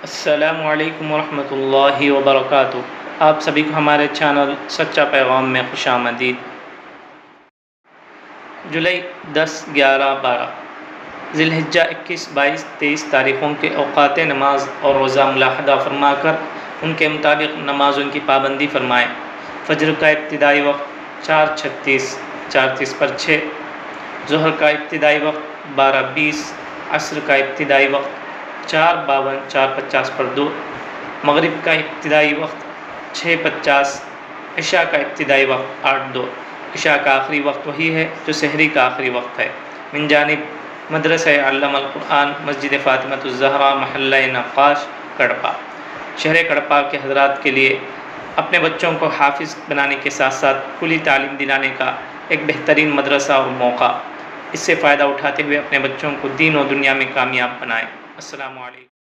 السلام علیکم ورحمۃ اللہ وبرکاتہ۔ آپ سبھی کو ہمارے چینل سچا پیغام میں خوش آمدید۔ جولائی 10، 11، 12 ذی الحجہ 21، 22، 23 تاریخوں کے اوقات نماز اور روزہ ملاحظہ فرما کر ان کے مطابق نمازوں کی پابندی فرمائیں۔ فجر کا ابتدائی وقت 4:36 4:30 پر 6، ظہر کا ابتدائی وقت 12:20، عصر کا ابتدائی وقت 4:52 4:50 پر 2، مغرب کا ابتدائی وقت 6:50، عشاء کا ابتدائی وقت 8:02۔ عشاء کا آخری وقت وہی ہے جو سحری کا آخری وقت ہے۔ من جانب مدرسہ علم القرآن، مسجد فاطمۃ الزہرا، محلہ نقاش، کڑپا۔ شہر کڑپا کے حضرات کے لیے اپنے بچوں کو حافظ بنانے کے ساتھ ساتھ کلی تعلیم دلانے کا ایک بہترین مدرسہ اور موقع۔ اس سے فائدہ اٹھاتے ہوئے اپنے بچوں کو دین و دنیا میں کامیاب بنائیں۔ السلام علیکم۔